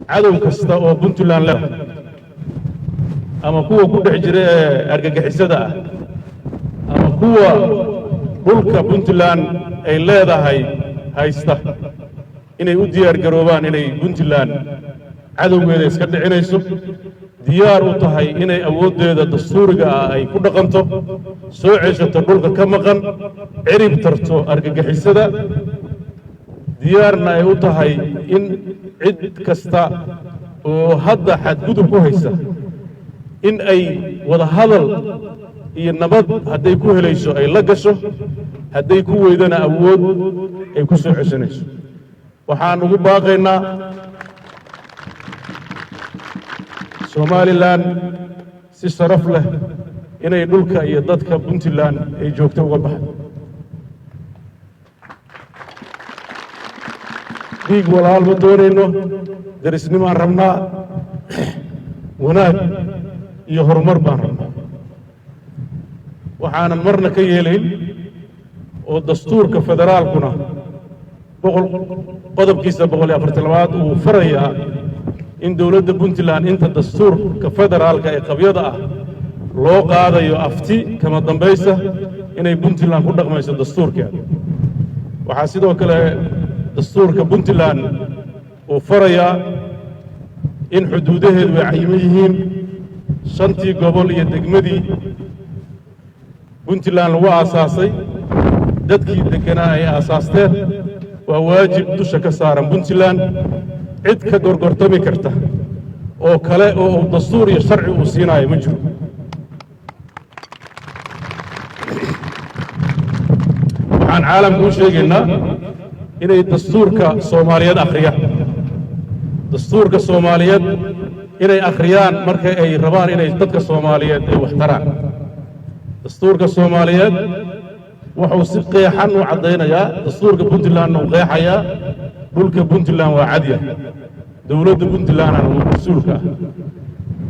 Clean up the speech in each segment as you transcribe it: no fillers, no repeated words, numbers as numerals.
cadow kasta oo puntland leh ama kuwa ku dhex jira ee argagixisada ah ama kuwa dhulka puntland ay leedahay haysta inay u diyaar garoobaan inay puntland cadowgeeda iska dhicinayso diyaar u tahay inay awooddeeda dastuuriga ah ay ku dhaqanto soo ceshato dhulka ka maqan cirib tarto argagixisada diyaarna ay u tahay in cid kasta oo hadda xadgudub ku haysa in ay wada hadal iyo nabad hadday ku helayso ay la gasho hadday ku weydana awood ay ku soo ceshanayso waxaan ugu baaqaynaa somalilan si sharaf leh inay dhulka iyo dadka puntland ay joogto uga baxdo dhiig walaal ma doonayno darisnimaan rabnaa wanaag iyo horumar baan rabnaa waxaanan marna ka yeelayn oo dastuurka federaalkuna qodobkiisa 142 uu farayaa in dowladda puntland inta dastuurka federaalka ee qabyada ah loo qaadayo afti kama dambaysa inay puntland ku dhaqmayso dastuurkeeda waxaa sidoo kale dastuurka puntland uu farayaa in xuduudaheedu ay cayiman yihiin shantii gobol iyo degmadii puntland lagu aasaasay dadkii deganaa ay aasaasteen waa waajib dusha ka saaran puntland cid ka gorgortami karta oo kale oo dastuur iyo sharci uu siinayo ma jiro waxaan caalamka u sheegaynaa inay dastuurka soomaaliyeed akhriyaan dastuurka soomaaliyeed inay akhriyaan marka ay rabaan inay dadka soomaaliyeed ay wax taraan dastuurka soomaaliyeed wuxuu si qeexan u caddaynayaa dastuurka puntlandna uu qeexayaa dhulka puntland waa cadya dowladda puntlandna waa mas-uulka ah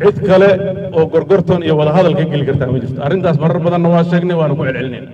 cid kale oo gorgortan iyo wada hadal ka geli kartaa ma jirto arrintaas marar badanna waa sheegnay waana ku celcelinayna